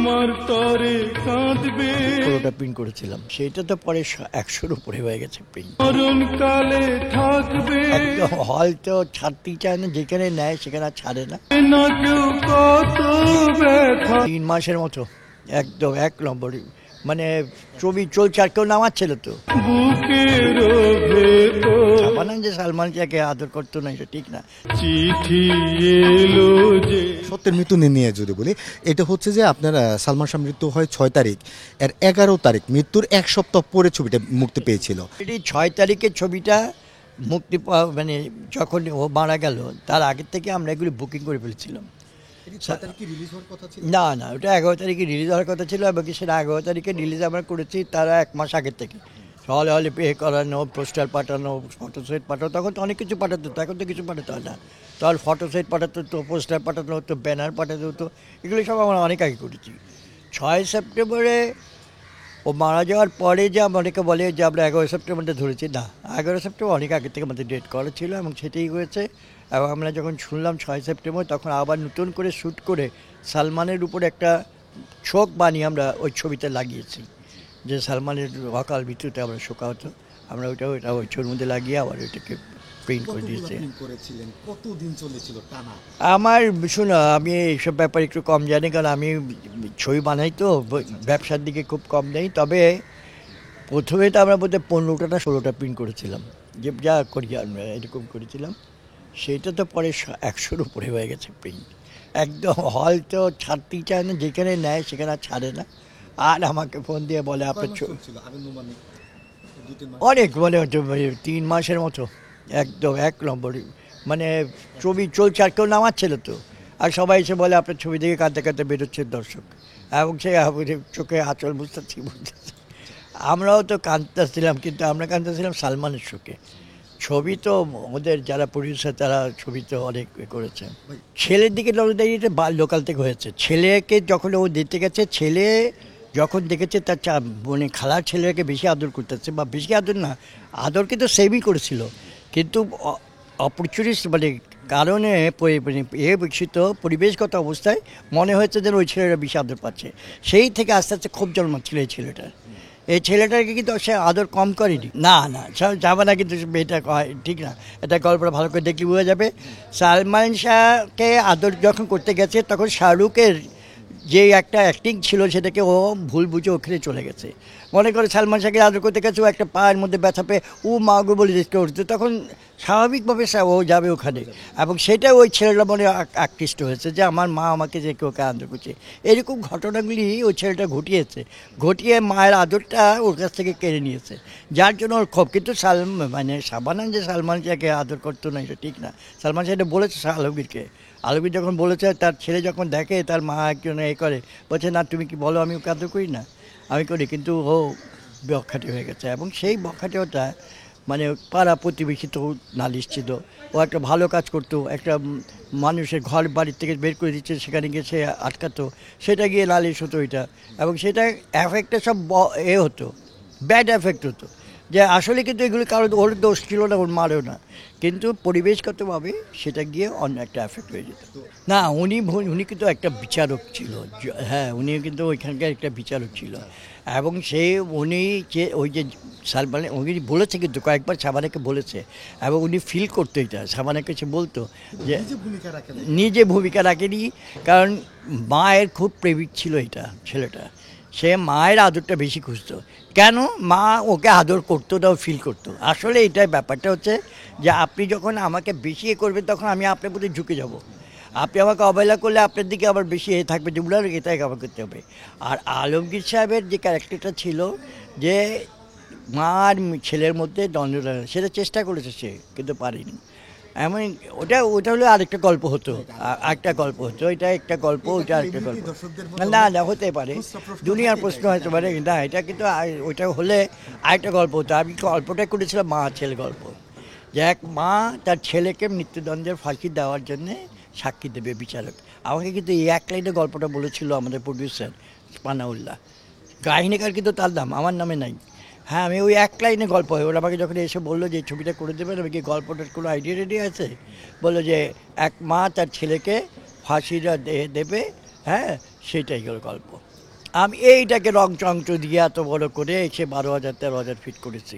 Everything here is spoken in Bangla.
আমার তরে কাঁদবে। পুরোটা প্রিন্ট করেছিলাম, সেটা তো পরে 100-র উপরে হয়ে গেছে প্রিন্ট। মরণকালে থাকবে একদম হল তো ছাড়তেই চায় না, যেখানে নেয় সেখানে আর ছাড়ে না। না কেউ কত ব্যথা। 3 মাসের মতো একদম 1 নম্বর, মানে ছবি চলছে আর কেউ নামাচ্ছিল তো। বুকের ভেতর শাবানা যে সালমান শাহকে আদর করতো না, এটা ঠিক না। চিঠি এলো যে। সত্যের মৃত্যু নিয়ে যদি বলি, এটা হচ্ছে যে আপনার সালমান শাহ মৃত্যু হয় 6 তারিখ, এর 11 তারিখ মৃত্যুর 1 সপ্তাহ পরে ছবিটা মুক্তি পেয়েছিল। এটি 6 তারিখে ছবিটা মুক্তি পাওয়া, মানে যখন ও মারা গেল তার আগের থেকে আমরা এগুলি বুকিং করে ফেলেছিলাম। না না, ওটা 11 তারিখে রিলিজ হওয়ার কথা ছিল, এবং সেটা 11 তারিখে রিলিজ আমরা করেছি তারা 1 মাস আগের থেকে। হলে হলে পে করানো, পোস্টার পাঠানো, ফটো সেট পাঠানো, তখন তো অনেক কিছু পাঠাতে হতো, এখন তো কিছু পাঠাতে হয় না। তখন ফটো সেট পাঠাতে হতো, পোস্টার পাঠানো হতো, ব্যানার পাঠাতে হতো, এগুলো সব আমরা অনেক আগে করেছি। 6 সেপ্টেম্বরে ও মারা যাওয়ার পরে যে অনেকে বলে যে আমরা 11 সেপ্টেম্বরটা ধরেছি, না, 11 সেপ্টেম্বর অনেক আগে থেকে আমাদের ডেট করা ছিল, এবং সেটাই হয়েছে। এবং আমরা যখন শুনলাম 6 সেপ্টেম্বর, তখন আবার নতুন করে শ্যুট করে সালমানের উপর একটা শোক বানিয়ে আমরা ওই ছবিতে লাগিয়েছি, যে সালমানের অকাল মৃত্যুতে আমরা শোকাহত, আমরা ওটা ওই ছবির মধ্যে লাগিয়ে আবার ওইটাকে প্রিন্ট করে দিয়েছি। আমার শোনো, আমি এইসব ব্যাপারে একটু কম জানি, কারণ আমি ছবি বানাই তো, ব্যবসার দিকে খুব কম নেই। তবে প্রথমে তো আমরা বোধহয় 15টা না 16টা প্রিন্ট করেছিলাম, যে যা করি আমরা এরকম করেছিলাম। সেটা তো পরে 100-র উপরে হয়ে গেছে প্রিন্ট। একদম হল তো ছাড়তেই চায় না, যেখানে নেয় সেখানে আর ছাড়ে না। আর আমাকে ফোন দিয়ে বলে আপনার অনেক, মানে 3 মাসের মতো একদম 1 নম্বর, মানে ছবি চলছে আর কেউ নামাচ্ছিল তো। আর সবাই এসে বলে আপনার ছবি দেখে কাঁদতে কাঁদতে বেরোচ্ছে দর্শক, এবং সে চোখে আঁচল বুঝতেছি। আমরাও তো কাঁদতেছিলাম, কিন্তু আমরা কাঁদতেছিলাম সালমানের শোকে। ছবি তো ওদের যারা প্রডিউসার তারা ছবি তো অনেক করেছে। ছেলের দিকে নজরদারিটা লোকাল থেকে হয়েছে। ছেলেকে যখন ও দিতে গেছে, ছেলে যখন দেখেছে তার মানে খালার ছেলেকে বেশি আদর করতেছে, বা বেশি আদর না, আদর কিন্তু সেমই করেছিল, কিন্তু অপরচুনিস্ট মানে কারণে বিকশিত পরিবেশগত অবস্থায় মনে হয়েছে যেন ওই ছেলেরা বেশি আদর পাচ্ছে। সেই থেকে আস্তে আস্তে খুব জন্মাচ্ছিল এই ছেলেটার। এই ছেলেটাকে কিন্তু সে আদর কম করেনি। না না, যাবে না, কিন্তু এটা ঠিক না। এটা গল্পটা ভালো করে দেখলে বোঝা যাবে। সালমান শাহকে আদর যখন করতে গেছে, তখন শাহরুখের যে একটা অ্যাক্টিং ছিল সেটাকে ও ভুল বুঝে ওখানে চলে গেছে। মনে করে সালমান শাহকে আদর করতে গেছে, ও একটা পায়ের মধ্যে ব্যথা পেয়ে ও মাগো বলে দেখতে উঠছে, তখন স্বাভাবিকভাবে ও যাবে ওখানে, এবং সেটা ওই ছেলেটা মনে আকৃষ্ট হয়েছে যে আমার মা আমাকে যে ওকে আদর করছে। এরকম ঘটনাগুলি ওই ছেলেটা ঘটিয়ে মায়ের আদরটা ওর কাছ থেকে কেড়ে নিয়েছে, যার জন্য ওর ক্ষোভ। কিন্তু মানে শাবানা যে সালমান শাহকে আদর করতো না, এটা ঠিক না। সালমান শাহ এটা বলেছে আলমগীর যখন বলেছে, তার ছেলে যখন দেখে তার মা একজন করে, বলছে না তুমি কি বলো, আমি ওকে আদর করি না, আমি করি, কিন্তু ও বখাটে হয়ে গেছে। এবং সেই বখাটেটা মানে পাড়া প্রতিবেশী তো নালিশ ছিল, ও একটা ভালো কাজ করতো, একটা মানুষের ঘর বাড়ির থেকে বের করে দিচ্ছে, সেখানে গিয়ে সে আটকাতো, সেটা গিয়ে নালিশ হতো ওইটা, এবং সেটা এফেক্টে সব হতো, ব্যাড এফেক্ট হতো, যে আসলে কিন্তু এগুলো কারো ওর দোষ ছিল না, ওর মারেও না, কিন্তু পরিবেশগতভাবে সেটা গিয়ে অন্য একটা এফেক্ট হয়ে যেত। না, উনি কিন্তু একটা বিচারক ছিল, হ্যাঁ, উনি কিন্তু ওইখানকার একটা বিচারক ছিল, এবং উনি যে ওই যে সালমান উনি বলেছে, কিন্তু কয়েকবার শাবানাকে বলেছে, এবং উনি ফিল করতো এটা, শাবানাকে সে বলতো যে নিজে ভূমিকা রাখেনি, কারণ মায়ের খুব প্রেমিক ছিল এটা ছেলেটা, সে মায়ের আদরটা বেশি খুঁজতো। কেন মা ওকে আদর করতো না, ফিল করতো। আসলে এটাই ব্যাপারটা হচ্ছে যে আপনি যখন আমাকে বেশি করবেন, তখন আমি আপনার প্রতি ঝুঁকে যাব। আপনি আমাকে অবহেলা করলে আপনার দিকে আবার বেশি থাকবে, যে উনার এটাই আমার করতে হবে। আর আলমগীর সাহেবের যে ক্যারেক্টারটা ছিল, যে মা আর ছেলের মধ্যে দ্বন্দ্ব, সেটা চেষ্টা করেছে সে, কিন্তু পারেনি। এমন ওটা হলো আরেকটা গল্প হতো, এটা একটা গল্প, ওইটা আরেকটা গল্প। না হতে পারে, দুনিয়ার প্রশ্ন হতে পারে না, এটা কিন্তু ওইটা হলে আরেকটা গল্প হতো। আমি গল্পটা করেছিলাম মা ছেলে গল্প, যে এক মা তার ছেলেকে মৃত্যুদণ্ডের ফাঁসি দেওয়ার জন্যে সাক্ষী দেবে বিচারক। আমাকে কিন্তু এই এক লাইনে গল্পটা বলেছিল আমাদের প্রডিউসার পানাউল্লাহ, কাহিনীকার কিন্তু তার নাম, আমার নামে নাই। হ্যাঁ, আমি ওই এক লাইনে গল্প হয়, ওরা আমাকে যখন এসে বললো যে ছবিটা করে দেবেন, আমি কি গল্পটার কোনো আইডিয়া রেডি আছে, বললো যে এক মা তার ছেলেকে ফাঁসিটা দেবে, হ্যাঁ, সেটাই হলো গল্প। আমি এইটাকে রং চংচ দিয়ে এত বড় করে এসে 12,000 13,000 ফিট করেছি।